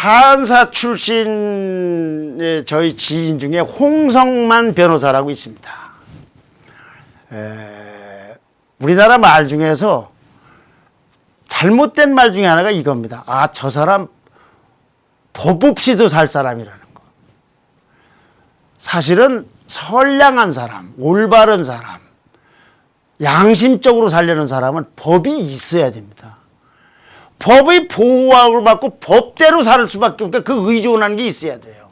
판사 출신 저희 지인 중에 홍성만 변호사라고 있습니다. 우리나라 말 중에서 잘못된 말 중에 하나가 이겁니다. 아, 저 사람 법 없이도 살 사람이라는 거. 사실은 선량한 사람, 올바른 사람, 양심적으로 살려는 사람은 법이 있어야 됩니다. 법의 보호를 받고 법대로 살 수밖에 없고 그 의존하는 게 있어야 돼요.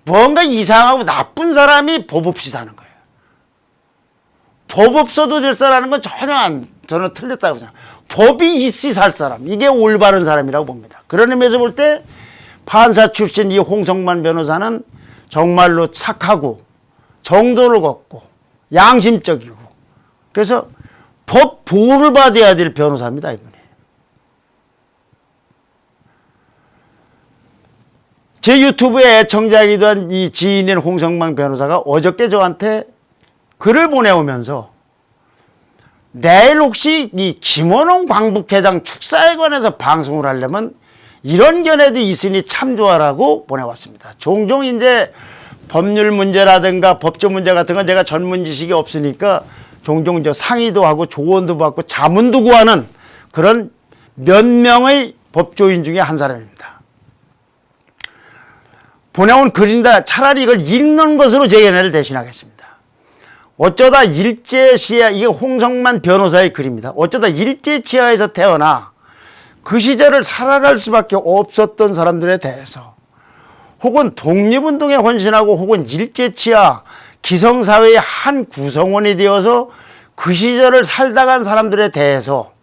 뭔가 이상하고 나쁜 사람이 법 없이 사는 거예요. 법 없어도 될 사람은 건 저는 틀렸다고 생각해요. 법이 있이 살 사람, 이게 올바른 사람이라고 봅니다. 그런 의미에서 볼 때 판사 출신 이 홍성만 변호사는 정말로 착하고 정도를 걷고 양심적이고 그래서 법 보호를 받아야 될 변호사입니다, 이분이. 제 유튜브에 애청자이기도 한 이 지인인 홍성만 변호사가 어저께 저한테 글을 보내오면서 내일 혹시 이 김원홍 광북회장 축사에 관해서 방송을 하려면 이런 견해도 있으니 참조하라고 보내왔습니다. 종종 이제 법률 문제라든가 법조 문제 같은 건 제가 전문 지식이 없으니까 종종 상의도 하고 조언도 받고 자문도 구하는 그런 몇 명의 법조인 중에 한 사람입니다. 보내온 글인데 차라리 이걸 읽는 것으로 제 견해를 대신하겠습니다. 어쩌다 일제시야, 이게 홍성만 변호사의 글입니다. 어쩌다 일제치하에서 태어나 그 시절을 살아갈 수밖에 없었던 사람들에 대해서 혹은 독립운동에 헌신하고 혹은 일제치하 기성사회의 한 구성원이 되어서 그 시절을 살다 간 사람들에 대해서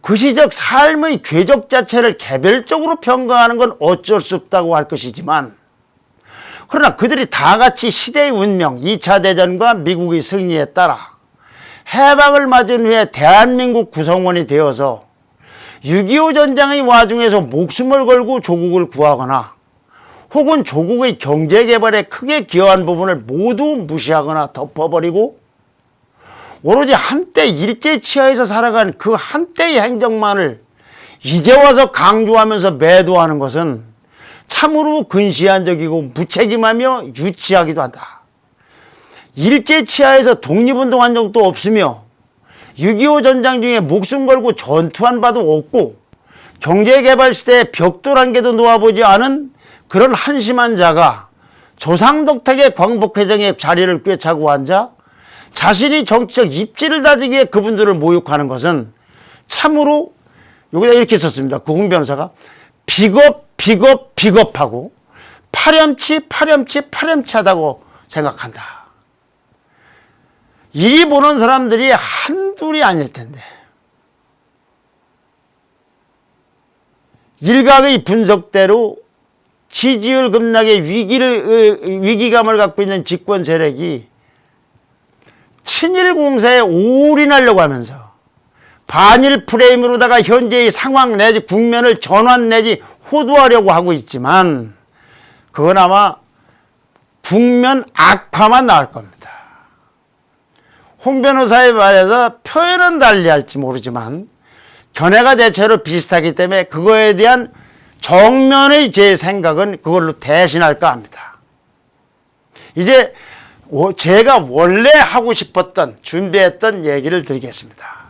그 시절 삶의 궤적 자체를 개별적으로 평가하는 건 어쩔 수 없다고 할 것이지만 그러나 그들이 다 같이 시대의 운명, 2차 대전과 미국의 승리에 따라 해방을 맞은 후에 대한민국 구성원이 되어서 6.25 전쟁의 와중에서 목숨을 걸고 조국을 구하거나 혹은 조국의 경제개발에 크게 기여한 부분을 모두 무시하거나 덮어버리고 오로지 한때 일제치하에서 살아간 그 한때의 행적만을 이제 와서 강조하면서 매도하는 것은 참으로 근시안적이고 무책임하며 유치하기도 한다. 일제치하에서 독립운동한 적도 없으며 6.25 전쟁 중에 목숨 걸고 전투한 바도 없고 경제개발 시대에 벽돌한 개도 놓아보지 않은 그런 한심한 자가 조상덕택의 광복회장의 자리를 꿰차고 앉아 자신이 정치적 입지를 다지기 위해 그분들을 모욕하는 것은 참으로 여기다 이렇게 썼습니다. 그 홍 변호사가 비겁하고 파렴치하다고 생각한다. 이리 보는 사람들이 한둘이 아닐 텐데 일각의 분석대로 지지율 급락의 위기감을 갖고 있는 집권 세력이 친일 공세에 올인하려고 하면서 반일 프레임으로다가 현재의 상황 내지 국면을 전환 내지 호도하려고 하고 있지만 그건 아마 국면 악화만 나올 겁니다. 홍 변호사의 말에서 표현은 달리할지 모르지만 견해가 대체로 비슷하기 때문에 그거에 대한 정면의 제 생각은 그걸로 대신할까 합니다. 이제 제가 원래 하고 싶었던 준비했던 얘기를 드리겠습니다.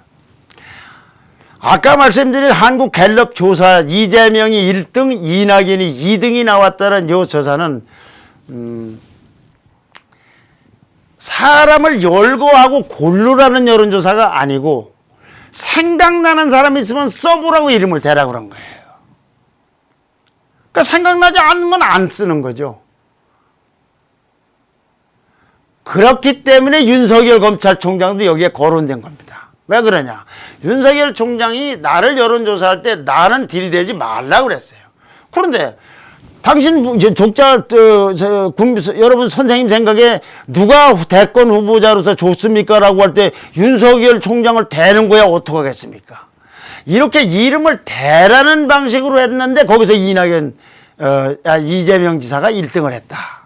아까 말씀드린 한국 갤럽 조사 이재명이 1등, 이낙연이 2등이 나왔다는 이 조사는 사람을 열거하고 고르라는 여론조사가 아니고 생각나는 사람이 있으면 써보라고 이름을 대라 그런 거예요. 그러니까 생각나지 않으면 안 쓰는 거죠. 그렇기 때문에 윤석열 검찰총장도 여기에 거론된 겁니다. 왜 그러냐? 윤석열 총장이 나를 여론조사할 때 나는 들이대지 말라고 그랬어요. 그런데 당신 독자 여러분 선생님 생각에 누가 대권 후보자로서 좋습니까? 라고 할 때 윤석열 총장을 대는 거야 어떡 하겠습니까? 이렇게 이름을 대라는 방식으로 했는데 거기서 이재명 지사가 1등을 했다.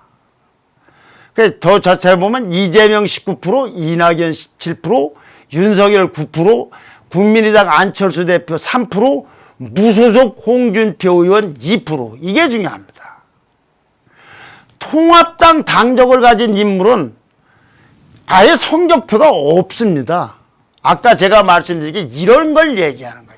그래서 더 자세히 보면 이재명 19%, 이낙연 17%, 윤석열 9%, 국민의당 안철수 대표 3%, 무소속 홍준표 의원 2%. 이게 중요합니다. 통합당 당적을 가진 인물은 아예 성적표가 없습니다. 아까 제가 말씀드린 게 이런 걸 얘기하는 거예요.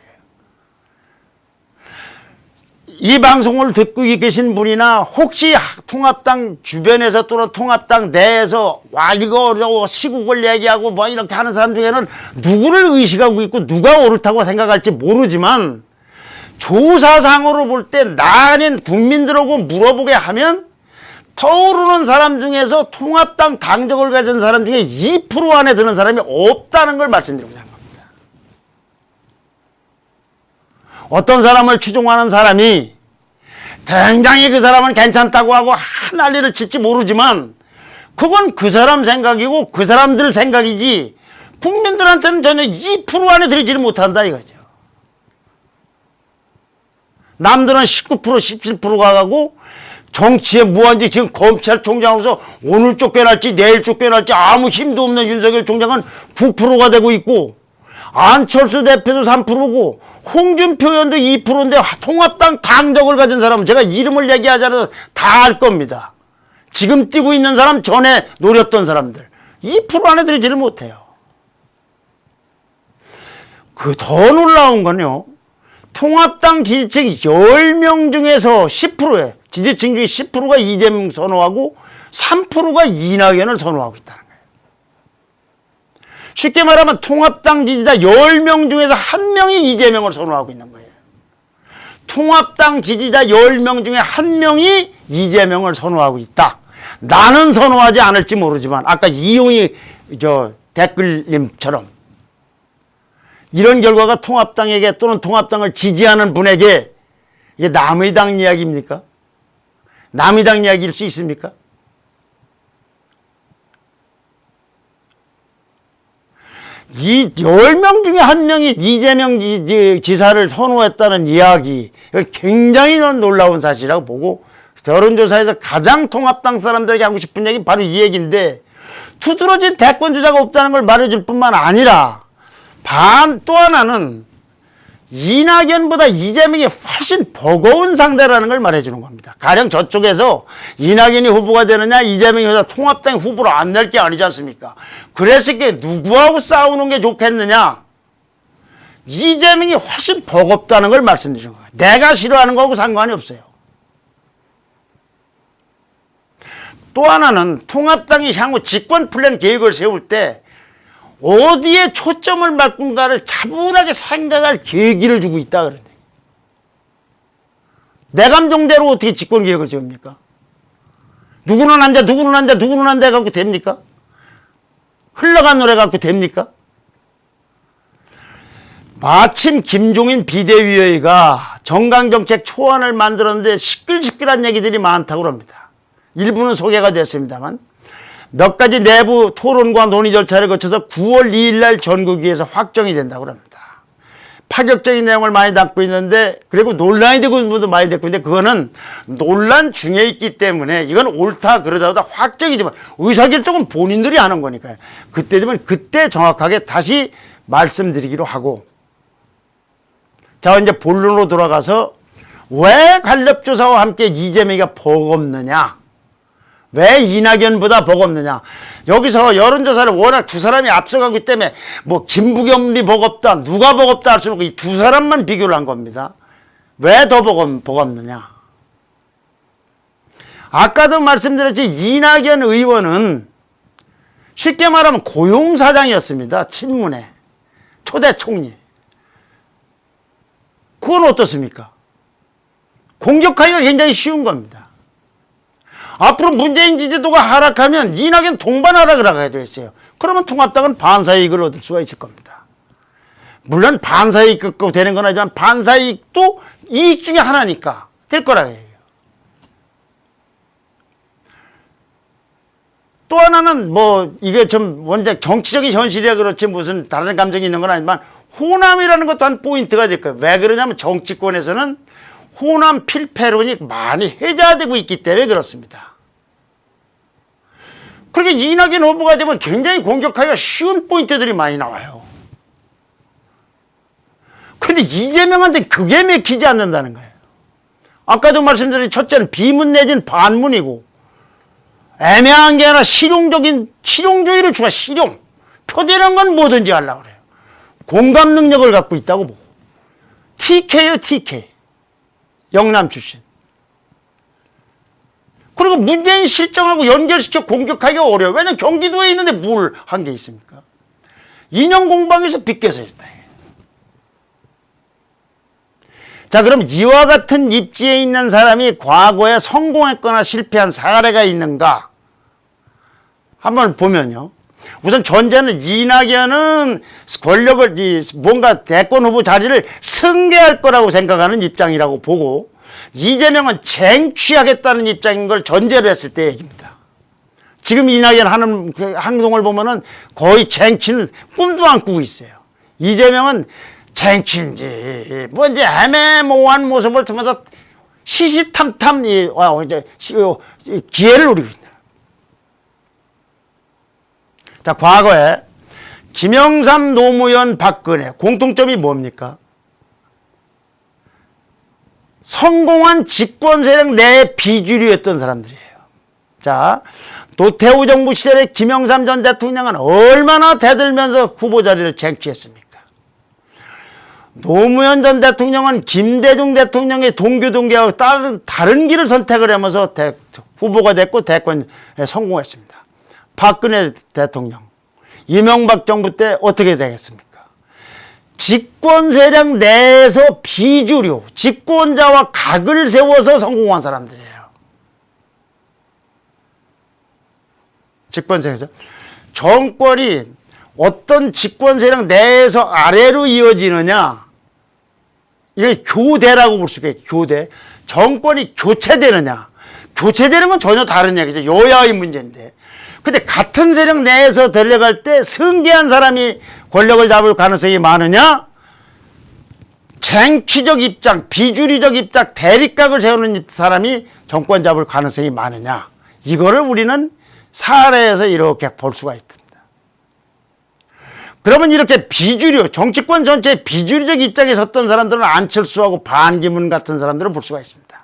이 방송을 듣고 계신 분이나 혹시 통합당 주변에서 또는 통합당 내에서 와 이거 시국을 얘기하고 뭐 이렇게 하는 사람 중에는 누구를 의식하고 있고 누가 옳다고 생각할지 모르지만 조사상으로 볼 때 나 아닌 국민들하고 물어보게 하면 떠오르는 사람 중에서 통합당 당적을 가진 사람 중에 2% 안에 드는 사람이 없다는 걸 말씀드리고자 하는 겁니다. 어떤 사람을 추종하는 사람이 굉장히 그 사람은 괜찮다고 하고 난리를 칠지 모르지만 그건 그 사람 생각이고 그 사람들 생각이지 국민들한테는 전혀 2% 안에 들지를 못한다 이거죠. 남들은 19% 17%가 가고 정치에 무한지 지금 검찰총장으로서 오늘 쫓겨날지 내일 쫓겨날지 아무 힘도 없는 윤석열 총장은 9%가 되고 있고 안철수 대표도 3%고 홍준표 의원도 2%인데 통합당 당적을 가진 사람은 제가 이름을 얘기하지 않아도 다 알 겁니다. 지금 뛰고 있는 사람 전에 노렸던 사람들 2% 안에 들지를 못해요. 그 더 놀라운 건요. 통합당 지지층 10명 중에서 10%에 지지층 중에 10%가 이재명 선호하고 3%가 이낙연을 선호하고 있다는 거예요. 쉽게 말하면 통합당 지지자 10명 중에서 1명이 이재명을 선호하고 있는 거예요. 통합당 지지자 10명 중에 1명이 이재명을 선호하고 있다. 나는 선호하지 않을지 모르지만 아까 이용희 댓글님처럼 이런 결과가 통합당에게 또는 통합당을 지지하는 분에게 이게 남의 당 이야기입니까? 남의 당 이야기일 수 있습니까? 이 10명 중에 1명이 이재명 지사를 선호했다는 이야기, 굉장히 놀라운 사실이라고 보고 여론조사에서 가장 통합당 사람들에게 하고 싶은 얘기는 바로 이 얘기인데 두드러진 대권 주자가 없다는 걸 말해줄 뿐만 아니라 또 하나는 이낙연보다 이재명이 훨씬 버거운 상대라는 걸 말해주는 겁니다. 가령 저쪽에서 이낙연이 후보가 되느냐 이재명이 통합당이 후보로 안 낼 게 아니지 않습니까? 그랬을 때 누구하고 싸우는 게 좋겠느냐? 이재명이 훨씬 버겁다는 걸 말씀드리는 거예요. 내가 싫어하는 거하고 상관이 없어요. 또 하나는 통합당이 향후 집권 플랜 계획을 세울 때 어디에 초점을 바꾼가를 차분하게 생각할 계기를 주고 있다 그러네. 내 감정대로 어떻게 집권 계획을 세웁니까? 누구는 안 돼, 누구는 안 돼, 누구는 안 돼 갖고 됩니까? 흘러간 노래 갖고 됩니까? 마침 김종인 비대위원회가 정강정책 초안을 만들었는데 시끌시끌한 얘기들이 많다고 합니다. 일부는 소개가 됐습니다만 몇 가지 내부 토론과 논의 절차를 거쳐서 9월 2일 날 전국위에서 확정이 된다고 합니다. 파격적인 내용을 많이 담고 있는데 그리고 논란이 되고 있는 분도 많이 됐고 있는데 그거는 논란 중에 있기 때문에 이건 옳다 그러다 확정이 되면 의사결정은 본인들이 하는 거니까요. 그때 되면 그때 정확하게 다시 말씀드리기로 하고 자 이제 본론으로 돌아가서 왜 간접조사와 함께 이재명이가 버겁느냐 왜 이낙연보다 버겁느냐 여기서 여론조사를 워낙 두 사람이 앞서가기 때문에 뭐 김부겸이 버겁다 누가 버겁다 할 수는 없고 이 두 사람만 비교를 한 겁니다. 왜 더 버겁느냐 아까도 말씀드렸지 이낙연 의원은 쉽게 말하면 고용사장이었습니다. 친문의 초대 총리 그건 어떻습니까? 공격하기가 굉장히 쉬운 겁니다. 앞으로 문재인 지지도가 하락하면 이낙연 동반 하락을 하게 됐어요. 그러면 통합당은 반사이익을 얻을 수가 있을 겁니다. 물론 반사이익 갖고 되는 건 아니지만 반사이익도 이익 중에 하나니까 될 거라 해요. 또 하나는 뭐 이게 좀 원래 정치적인 현실이라 그렇지 무슨 다른 감정이 있는 건 아니지만 호남이라는 것도 한 포인트가 될 거예요. 왜 그러냐면 정치권에서는 호남 필패론이 많이 회자되고 있기 때문에 그렇습니다. 그렇게 이낙연 후보가 되면 굉장히 공격하기가 쉬운 포인트들이 많이 나와요. 근데 이재명한테 그게 맥히지 않는다는 거예요. 아까도 말씀드린 첫째는 비문 내지는 반문이고, 애매한 게 아니라 실용주의를 추가, 실용. 표되는 건 뭐든지 하려고 그래요. 공감 능력을 갖고 있다고 보고. TK요, TK. 영남 출신. 그리고 문재인 실정하고 연결시켜 공격하기가 어려워요. 왜냐면 경기도에 있는데 뭘 한 게 있습니까? 인형 공방에서 빗겨서 했다. 자, 그럼 이와 같은 입지에 있는 사람이 과거에 성공했거나 실패한 사례가 있는가? 한번 보면요. 우선 전제는 이낙연은 권력을, 뭔가 대권 후보 자리를 승계할 거라고 생각하는 입장이라고 보고, 이재명은 쟁취하겠다는 입장인 걸 전제로 했을 때 얘기입니다. 지금 이낙연 하는 행동을 보면은 거의 쟁취는 꿈도 안 꾸고 있어요. 이재명은 쟁취인지 뭐 이제 애매모호한 모습을 통해서 시시탐탐 기회를 노리고 있다. 자, 과거에 김영삼, 노무현, 박근혜 공통점이 뭡니까? 성공한 집권 세력 내 비주류였던 사람들이에요. 자, 노태우 정부 시절에 김영삼 전 대통령은 얼마나 대들면서 후보 자리를 쟁취했습니까? 노무현 전 대통령은 김대중 대통령의 동교동계하고 다른 길을 선택을 하면서 후보가 됐고 대권에 성공했습니다. 박근혜 대통령, 이명박 정부 때 어떻게 되겠습니까? 집권 세력 내에서 비주류, 집권자와 각을 세워서 성공한 사람들이에요. 집권 세력이죠. 정권이 어떤 집권 세력 내에서 아래로 이어지느냐, 이게 교대라고 볼 수 있겠죠. 교대. 정권이 교체되느냐, 교체되는 건 전혀 다른 얘기죠. 여야의 문제인데. 근데 같은 세력 내에서 들려갈 때 승계한 사람이 권력을 잡을 가능성이 많으냐, 쟁취적 입장, 비주류적 입장, 대립각을 세우는 사람이 정권 잡을 가능성이 많으냐, 이거를 우리는 사례에서 이렇게 볼 수가 있습니다. 그러면 이렇게 비주류, 정치권 전체의 비주류적 입장에 섰던 사람들은 안철수하고 반기문 같은 사람들을 볼 수가 있습니다.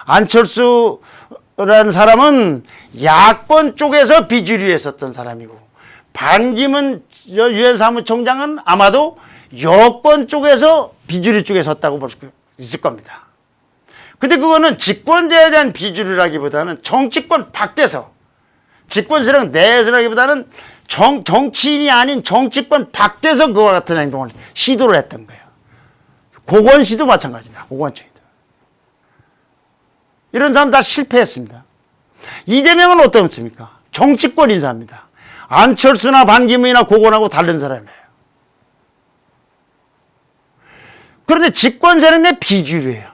안철수라는 사람은 야권 쪽에서 비주류에 섰던 사람이고, 반기문 유엔 사무총장은 아마도 여권 쪽에서 비주류 쪽에 섰다고 볼 수 있을 겁니다. 근데 그거는 집권자에 대한 비주류라기보다는 정치권 밖에서, 집권 세력 내에서라기보다는 정치인이 아닌 정치권 밖에서 그와 같은 행동을 시도를 했던 거예요. 고건 씨도 마찬가지입니다. 고건총이도. 이런 사람 다 실패했습니다. 이재명은 어떻습니까? 정치권 인사입니다. 안철수나 반기문이나 고건하고 다른 사람이에요. 그런데 집권 세력 내 비주류예요.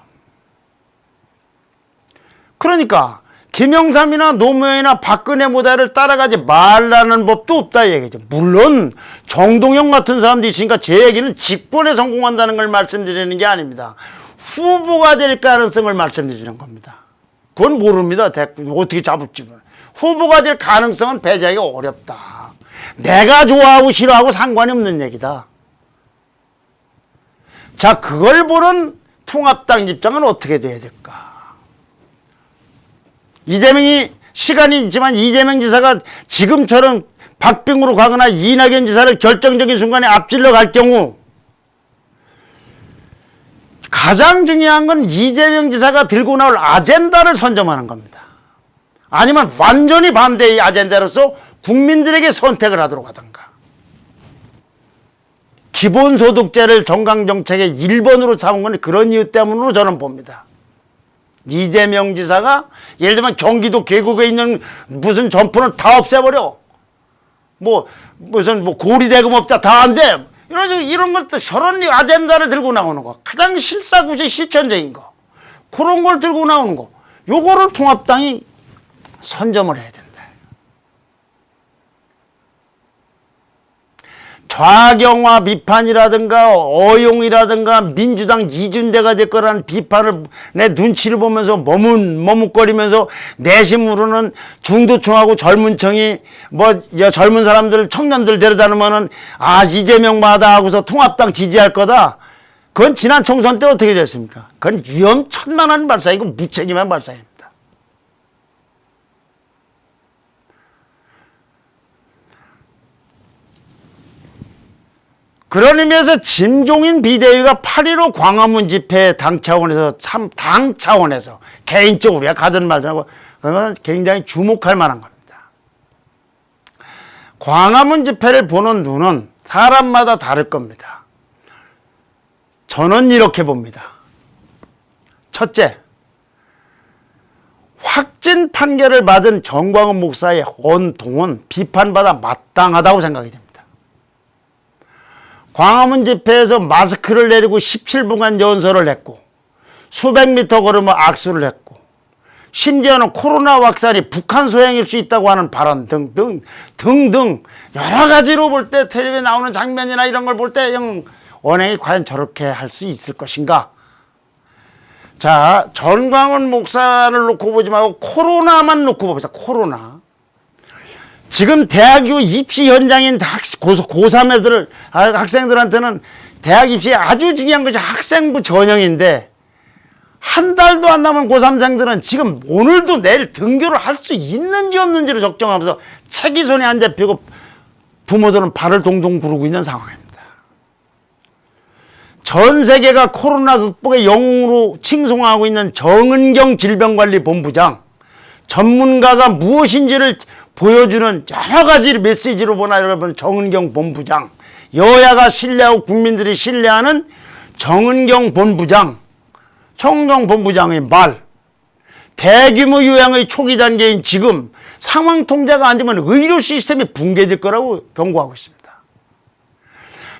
그러니까 김영삼이나 노무현이나 박근혜 모델을 따라가지 말라는 법도 없다 얘기죠. 물론 정동영 같은 사람도 있으니까 제 얘기는 집권에 성공한다는 걸 말씀드리는 게 아닙니다. 후보가 될 가능성을 말씀드리는 겁니다. 그건 모릅니다. 어떻게 잡을지. 후보가 될 가능성은 배제하기가 어렵다. 내가 좋아하고 싫어하고 상관이 없는 얘기다. 자, 그걸 보는 통합당 입장은 어떻게 돼야 될까? 이재명이, 시간이 있지만 이재명 지사가 지금처럼 박빙으로 가거나 이낙연 지사를 결정적인 순간에 앞질러 갈 경우, 가장 중요한 건 이재명 지사가 들고 나올 아젠다를 선점하는 겁니다. 아니면 완전히 반대의 아젠다로서 국민들에게 선택을 하도록 하던가. 기본소득제를 정강정책의 1번으로 삼은 건 그런 이유 때문으로 저는 봅니다. 이재명 지사가 예를 들면 경기도 계곡에 있는 무슨 점포는 다 없애버려. 무슨 고리대금업자 다 안 돼. 이런 것들, 저런 아젠다를 들고 나오는 거. 가장 실사구시 실천적인 거. 그런 걸 들고 나오는 거. 요거를 통합당이 선점을 해야 된다. 좌경화 비판이라든가 어용이라든가 민주당 이준대가 될 거라는 비판을 내 눈치를 보면서 머뭇거리면서 내심으로는 중도층하고 젊은층이 뭐 젊은 사람들 청년들 데려다놓으면은 아 이재명 마다 하고서 통합당 지지할 거다. 그건 지난 총선 때 어떻게 됐습니까? 그건 위험천만한 발상이고 무책임한 발상입니다. 그런 의미에서 김종인 비대위가 8.15 광화문 집회 당 차원에서 개인적으로 우리가 가든 말든하고 그건 굉장히 주목할 만한 겁니다. 광화문 집회를 보는 눈은 사람마다 다를 겁니다. 저는 이렇게 봅니다. 첫째, 확진 판결을 받은 정광훈 목사의 원통은 비판받아 마땅하다고 생각이 됩니다. 광화문 집회에서 마스크를 내리고 17분간 연설을 했고 수백 미터 걸으며 악수를 했고 심지어는 코로나 확산이 북한 소행일 수 있다고 하는 발언 등등 여러 가지로 볼 때 텔레비에 나오는 장면이나 이런 걸 볼 때 언행이 과연 저렇게 할 수 있을 것인가. 자, 전광훈 목사를 놓고 보지 말고 코로나만 놓고 봅시다. 코로나. 지금 대학교 입시 현장인 고3 학생들한테는 대학 입시에 아주 중요한 것이 학생부 전형인데 한 달도 안 남은 고3생들은 지금 오늘도 내일 등교를 할 수 있는지 없는지를 걱정하면서 책이 손에 안 잡히고 부모들은 발을 동동 구르고 있는 상황입니다. 전 세계가 코로나 극복의 영웅으로 칭송하고 있는 정은경 질병관리본부장, 전문가가 무엇인지를 보여주는 여러 가지 메시지로 보나 여러분 정은경 본부장, 여야가 신뢰하고 국민들이 신뢰하는 정은경 본부장, 정은경 본부장의 말, 대규모 요양의 초기 단계인 지금 상황 통제가 안 되면 의료 시스템이 붕괴될 거라고 경고하고 있습니다.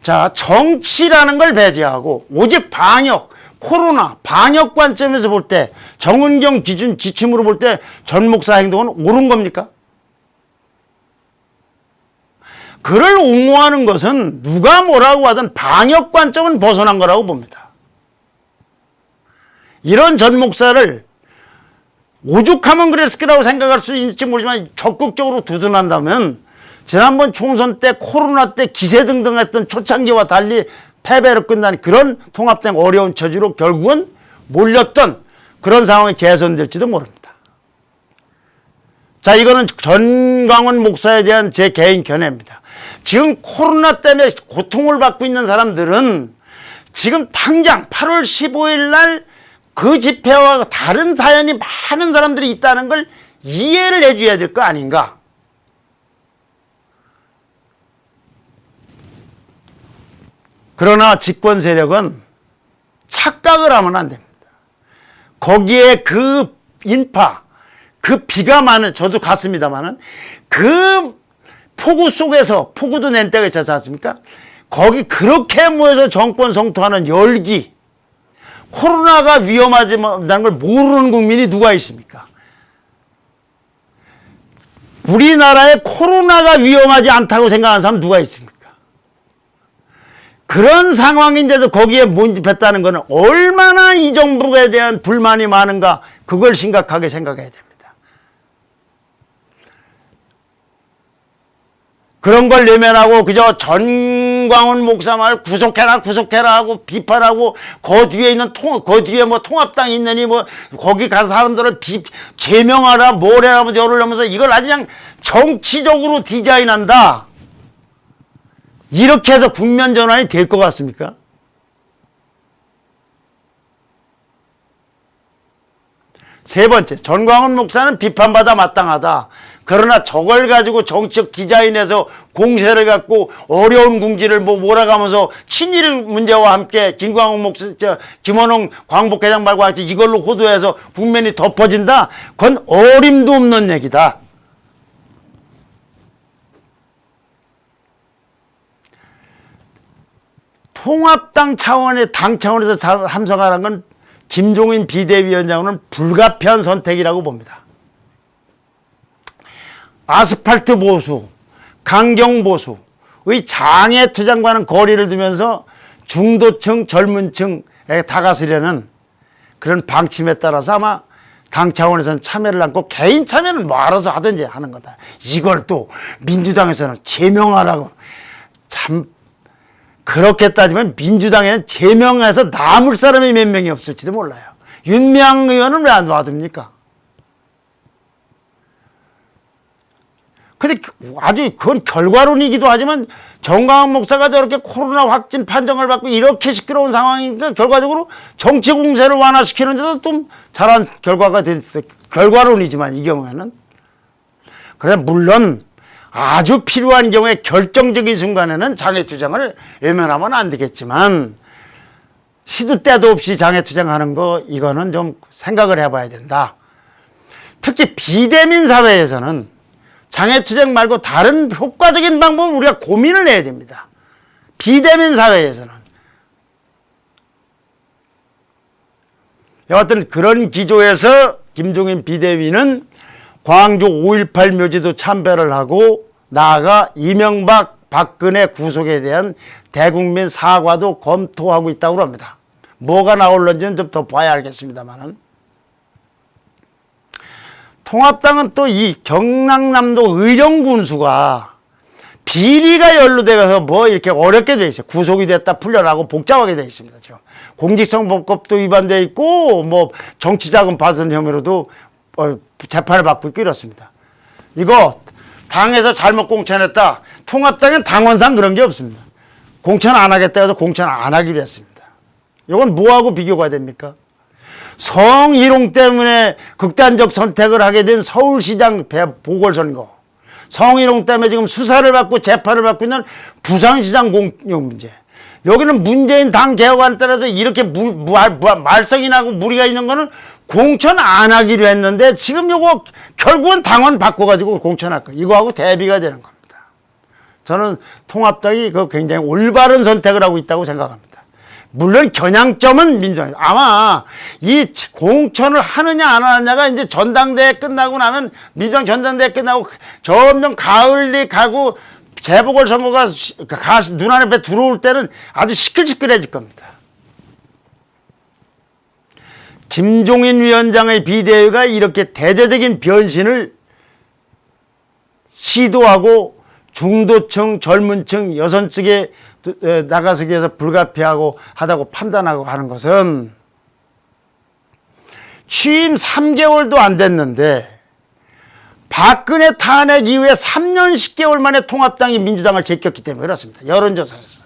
자, 정치라는 걸 배제하고 오직 방역, 코로나 방역 관점에서 볼 때 정은경 기준 지침으로 볼 때 전 목사 행동은 옳은 겁니까? 그를 옹호하는 것은 누가 뭐라고 하든 방역 관점은 벗어난 거라고 봅니다. 이런 전 목사를 오죽하면 그랬을 거라고 생각할 수 있을지 모르지만 적극적으로 두둔한다면 지난번 총선 때 코로나 때 기세등등했던 초창기와 달리 패배로 끝난 그런 통합된 어려운 처지로 결국은 몰렸던 그런 상황이 재선될지도 모릅니다. 자, 이거는 전광훈 목사에 대한 제 개인 견해입니다. 지금 코로나 때문에 고통을 받고 있는 사람들은 지금 당장 8월 15일 날 그 집회와 다른 사연이 많은 사람들이 있다는 걸 이해를 해줘야 될 거 아닌가. 그러나 집권 세력은 착각을 하면 안 됩니다. 거기에 그 인파, 그 비가 많은, 저도 갔습니다만은 그 폭우 속에서, 폭우도 낸 때가 있지 않습니까? 거기 그렇게 모여서 정권 성토하는 열기, 코로나가 위험하다는 걸 모르는 국민이 누가 있습니까? 우리나라에 코로나가 위험하지 않다고 생각하는 사람 누가 있습니까? 그런 상황인데도 거기에 몰입했다는 것은 얼마나 이 정부에 대한 불만이 많은가, 그걸 심각하게 생각해야 됩니다. 그런 걸 내면하고 그저 전광훈 목사 말 구속해라 하고 비판하고 그 뒤에 있는 그 뒤에 뭐 통합당이 있느니 뭐 거기 가서 사람들을 제명하라 뭐래라 뭐 열으려면서 이걸 아주 그냥 정치적으로 디자인한다. 이렇게 해서 국면 전환이 될 것 같습니까? 세 번째, 전광훈 목사는 비판받아 마땅하다. 그러나 저걸 가지고 정치적 디자인해서 공세를 갖고 어려운 궁지를 몰아가면서 친일 문제와 함께 김광훈 목사, 김원홍 광복회장 말과 같이 이걸로 호도해서 국면이 덮어진다? 그건 어림도 없는 얘기다. 통합당 차원의 당 차원에서 참석하는 건 김종인 비대위원장은 불가피한 선택이라고 봅니다. 아스팔트 보수, 강경 보수, 장애투쟁과는 거리를 두면서 중도층, 젊은 층에 다가서려는 그런 방침에 따라서 아마 당 차원에서는 참여를 않고 개인 참여는 뭐 알아서 하든지 하는 거다. 이걸 또 민주당에서는 제명하라고. 참 그렇게 따지면 민주당에는 제명해서 남을 사람이 몇 명이 없을지도 몰라요. 윤미향 의원은 왜 안 놔둡니까? 근데 아주 그건 결과론이기도 하지만 정강훈 목사가 저렇게 코로나 확진 판정을 받고 이렇게 시끄러운 상황이니까 결과적으로 정치 공세를 완화시키는데도 좀 잘한 결과가 됐어요. 결과론이지만 이 경우에는. 그래 물론 아주 필요한 경우에 결정적인 순간에는 장애투쟁을 외면하면 안 되겠지만 시도 때도 없이 장애투쟁하는 거 이거는 좀 생각을 해봐야 된다. 특히 비대민 사회에서는 장애투쟁 말고 다른 효과적인 방법을 우리가 고민을 해야 됩니다. 비대면 사회에서는. 여하튼 그런 기조에서 김종인 비대위는 광주 5.18 묘지도 참배를 하고 나아가 이명박 박근혜 구속에 대한 대국민 사과도 검토하고 있다고 합니다. 뭐가 나올는지는 좀 더 봐야 알겠습니다만은. 통합당은 또 이 경상남도 의령군수가 비리가 연루되어서 뭐 이렇게 어렵게 돼 있어요. 구속이 됐다 풀려나고 복잡하게 돼 있습니다. 지금 공직선거법도 위반돼 있고 뭐 정치자금 받은 혐의로도 재판을 받고 있고 이렇습니다. 이거 당에서 잘못 공천했다. 통합당은 당원상 그런 게 없습니다. 공천 안 하겠다 해서 공천 안 하기로 했습니다. 이건 뭐하고 비교가 됩니까? 성희롱 때문에 극단적 선택을 하게 된 서울시장 보궐선거, 성희롱 때문에 지금 수사를 받고 재판을 받고 있는 부산시장 공용 문제, 여기는 문재인 당 개혁안에 따라서 이렇게 말썽이 나고 무리가 있는 거는 공천 안 하기로 했는데 지금 요거 결국은 당원 바꿔가지고 공천할 거, 이거하고 대비가 되는 겁니다. 저는 통합당이 그 굉장히 올바른 선택을 하고 있다고 생각합니다. 물론 겨냥점은 민주당. 아마 이 공천을 하느냐 안 하느냐가 이제 전당대회 끝나고 나면, 민주당 전당대회 끝나고 점점 가을이 가고 재보궐선거가 눈앞에 들어올 때는 아주 시끌시끌해질 겁니다. 김종인 위원장의 비대위가 이렇게 대대적인 변신을 시도하고 중도층, 젊은층, 여성층에 나가서기 위해서 불가피하고 하다고 판단하고 하는 것은, 취임 3개월도 안 됐는데 박근혜 탄핵 이후에 3년 10개월 만에 통합당이 민주당을 제꼈기 때문에 그렇습니다. 여론조사에서.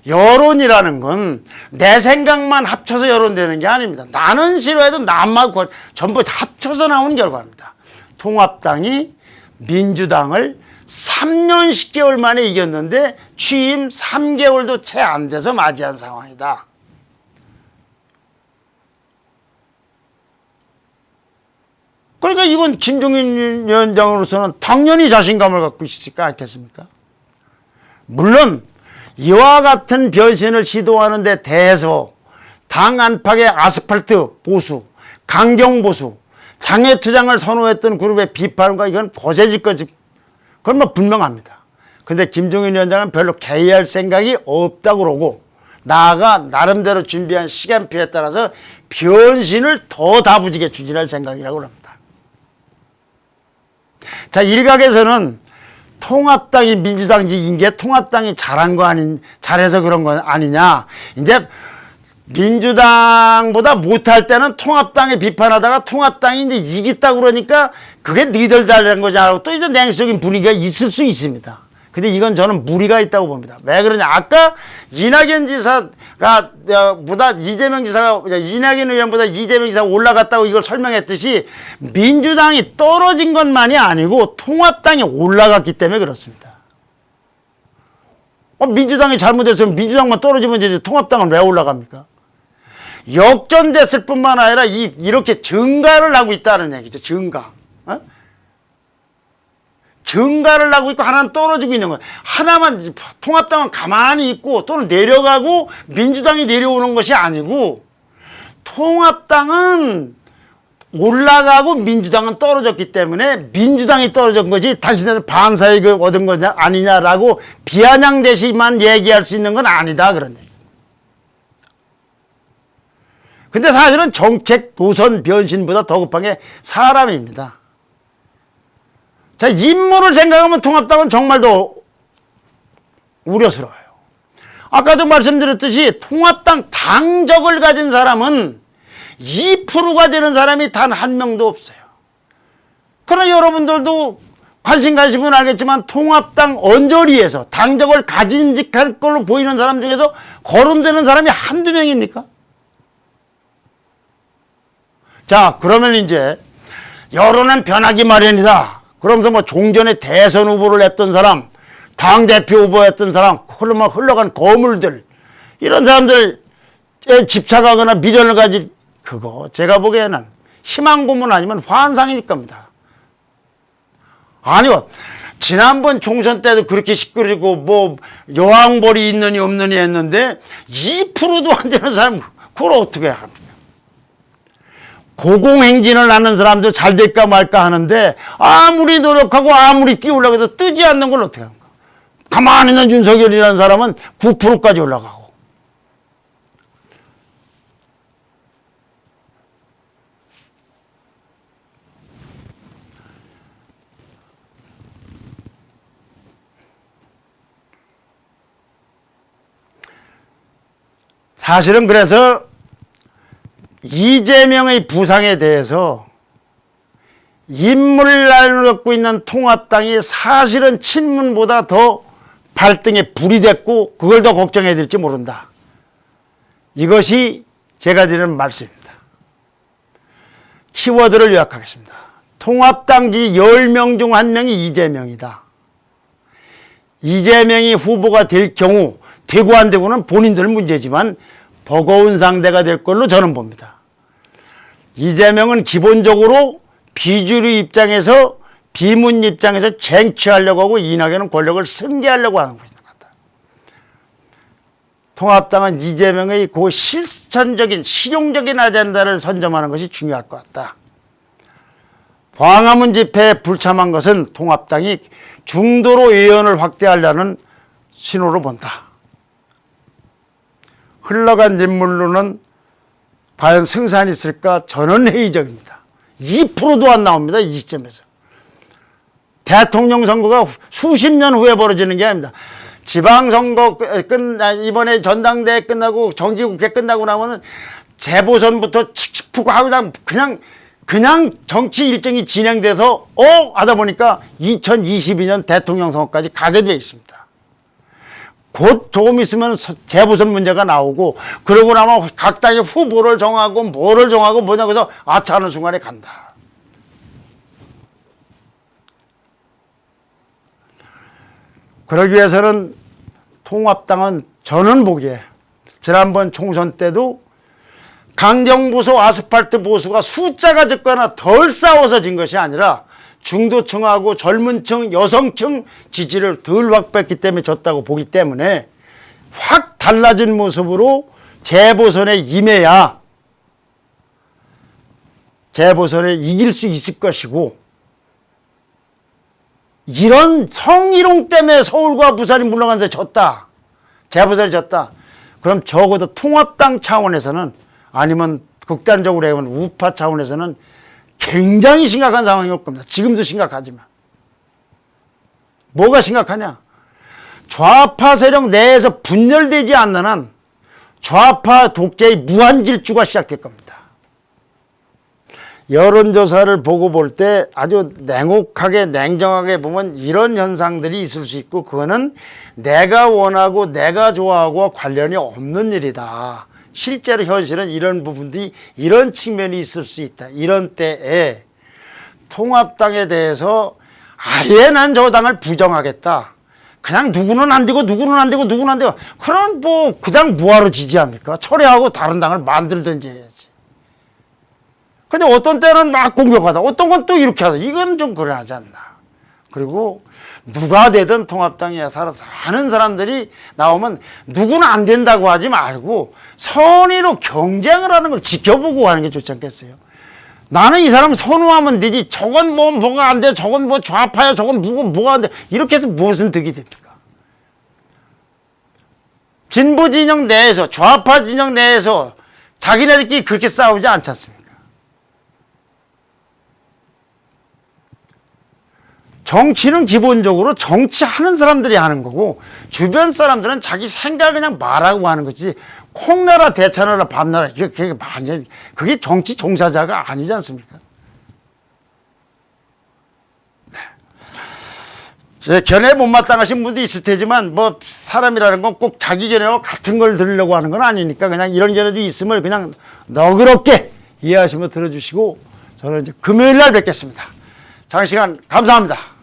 여론이라는 건 내 생각만 합쳐서 여론되는 게 아닙니다. 나는 싫어해도 남만 전부 합쳐서 나오는 결과입니다. 통합당이 민주당을 3년 10개월 만에 이겼는데 취임 3개월도 채 안 돼서 맞이한 상황이다. 그러니까 이건 김종인 위원장으로서는 당연히 자신감을 갖고 있지 않겠습니까? 물론 이와 같은 변신을 시도하는 데 대해서 당 안팎의 아스팔트 보수, 강경 보수, 장애투쟁을 선호했던 그룹의 비판과 이건 거세질 거지. 그건 뭐 분명합니다. 근데 김종인 위원장은 별로 개의할 생각이 없다고 그러고, 나아가 나름대로 준비한 시간표에 따라서 변신을 더 다부지게 추진할 생각이라고 합니다. 자, 일각에서는 통합당이 민주당 이긴 게 통합당이 잘한 거 잘해서 그런 거 아니냐. 이제 민주당보다 못할 때는 통합당에 비판하다가 통합당이 이제 이겼다고 그러니까 그게 니들 잘한 거잖아. 또 이제 냉소적인 분위기가 있을 수 있습니다. 근데 이건 저는 무리가 있다고 봅니다. 왜 그러냐. 아까 이낙연 지사가 이재명 의원보다 이재명 지사가 올라갔다고 이걸 설명했듯이 민주당이 떨어진 것만이 아니고 통합당이 올라갔기 때문에 그렇습니다. 민주당이 잘못했으면 민주당만 떨어지면 되지 통합당은 왜 올라갑니까? 역전됐을 뿐만 아니라 이렇게 증가를 하고 있다는 얘기죠. 증가. 증가를 하고 있고 하나는 떨어지고 있는 거예요. 하나만, 통합당은 가만히 있고 또는 내려가고 민주당이 내려오는 것이 아니고, 통합당은 올라가고 민주당은 떨어졌기 때문에 민주당이 떨어진 거지 당신들 반사이익을 얻은 거냐 아니냐라고 비아냥대시만 얘기할 수 있는 건 아니다 그런 얘기. 근데 사실은 정책 노선 변신보다 더 급한 게 사람입니다. 자, 인물을 생각하면 통합당은 정말 더 우려스러워요. 아까도 말씀드렸듯이 통합당 당적을 가진 사람은 2%가 되는 사람이 단 한 명도 없어요. 그러나 여러분들도 관심 가시면 알겠지만 통합당 언저리에서 당적을 가진직할 걸로 보이는 사람 중에서 거론되는 사람이 한두 명입니까? 자, 그러면 이제 여론은 변하기 마련이다. 그러면서 뭐 종전에 대선 후보를 했던 사람, 당대표 후보였던 사람, 흘러간 거물들, 이런 사람들에 집착하거나 미련을 가질, 그거 제가 보기에는 희망 고문 아니면 환상일 겁니다. 아니요, 지난번 총선 때도 그렇게 시끄러지고 뭐 여왕벌이 있느니 없느니 했는데 2%도 안 되는 사람 그걸 어떻게 합니까? 고공행진을 하는 사람도 잘 될까 말까 하는데 아무리 노력하고 아무리 뛰어올라고 해도 뜨지 않는 걸 어떻게 합니까? 가만히 있는 윤석열이라는 사람은 9%까지 올라가고. 사실은 그래서 이재명의 부상에 대해서 인물을 갖고 있는 통합당이 사실은 친문보다 더 발등에 불이 됐고 그걸 더 걱정해야 될지 모른다. 이것이 제가 드리는 말씀입니다. 키워드를 요약하겠습니다. 통합당지 10명 중 1명이 이재명이다. 이재명이 후보가 될 경우 되고 안 되고는 본인들 문제지만 버거운 상대가 될 걸로 저는 봅니다. 이재명은 기본적으로 비주류 입장에서 비문 입장에서 쟁취하려고 하고 이낙연은 권력을 승계하려고 하는 것인 것 같다. 통합당은 이재명의 그 실천적인 실용적인 아젠다를 선점하는 것이 중요할 것 같다. 광화문 집회에 불참한 것은 통합당이 중도로 의원을 확대하려는 신호로 본다. 흘러간 인물로는 과연 승산이 있을까? 저는 회의적입니다. 2%도 안 나옵니다. 이 시점에서. 대통령 선거가 수십 년 후에 벌어지는 게 아닙니다. 지방선거 이번에 전당대회 끝나고 정기국회 끝나고 나면은 재보선부터 칙칙하고 하고 그냥 정치 일정이 진행돼서 하다 보니까 2022년 대통령 선거까지 가게 돼 있습니다. 곧 조금 있으면 재보선 문제가 나오고 그러고 나면 각 당의 후보를 정하고 뭐를 정하고 뭐냐고 해서 아차하는 순간에 간다. 그러기 위해서는 통합당은 저는 보기에 지난번 총선 때도 강정보수 아스팔트 보수가 숫자가 적거나 덜 싸워서 진 것이 아니라 중도층하고 젊은층, 여성층 지지를 덜 확보했기 때문에 졌다고 보기 때문에 확 달라진 모습으로 재보선에 임해야 재보선에 이길 수 있을 것이고 이런 성희롱 때문에 서울과 부산이 물러가는데 졌다. 재보선에 졌다. 그럼 적어도 통합당 차원에서는 아니면 극단적으로 해보면 우파 차원에서는 굉장히 심각한 상황이 올 겁니다. 지금도 심각하지만. 뭐가 심각하냐? 좌파 세력 내에서 분열되지 않는 한 좌파 독재의 무한질주가 시작될 겁니다. 여론조사를 보고 볼 때 아주 냉혹하게 냉정하게 보면 이런 현상들이 있을 수 있고 그거는 내가 원하고 내가 좋아하고 관련이 없는 일이다. 실제로 현실은 이런 부분들이 이런 측면이 있을 수 있다. 이런 때에 통합당에 대해서 아예 난 저 당을 부정하겠다. 그냥 누구는 안 되고 누구는 안 되고 누구는 안 되고 그럼 뭐 그냥 뭐하러 지지합니까? 철회하고 다른 당을 만들든지 해야지. 근데 어떤 때는 막 공격하다. 어떤 건 또 이렇게 하다. 이건 좀 그러지 않나. 그리고 누가 되든 통합당에 살아서 하는 사람들이 나오면 누구는 안 된다고 하지 말고 선의로 경쟁을 하는 걸 지켜보고 하는 게 좋지 않겠어요? 나는 이 사람 선호하면 되지. 저건 뭐가 안 돼. 저건 뭐 좌파야. 저건 뭐가 안 돼. 이렇게 해서 무슨 득이 됩니까? 진보 진영 내에서, 좌파 진영 내에서 자기네들끼리 그렇게 싸우지 않지 않습니까? 정치는 기본적으로 정치하는 사람들이 하는 거고, 주변 사람들은 자기 생각을 그냥 말하고 하는 거지, 콩나라 대차나라 밤나라 그게 정치 종사자가 아니지 않습니까? 네. 견해 못마땅하신 분도 있을 테지만 뭐 사람이라는 건 꼭 자기 견해와 같은 걸 들으려고 하는 건 아니니까 그냥 이런 견해도 있음을 그냥 너그럽게 이해하시면 들어주시고, 저는 이제 금요일 날 뵙겠습니다. 장시간 감사합니다.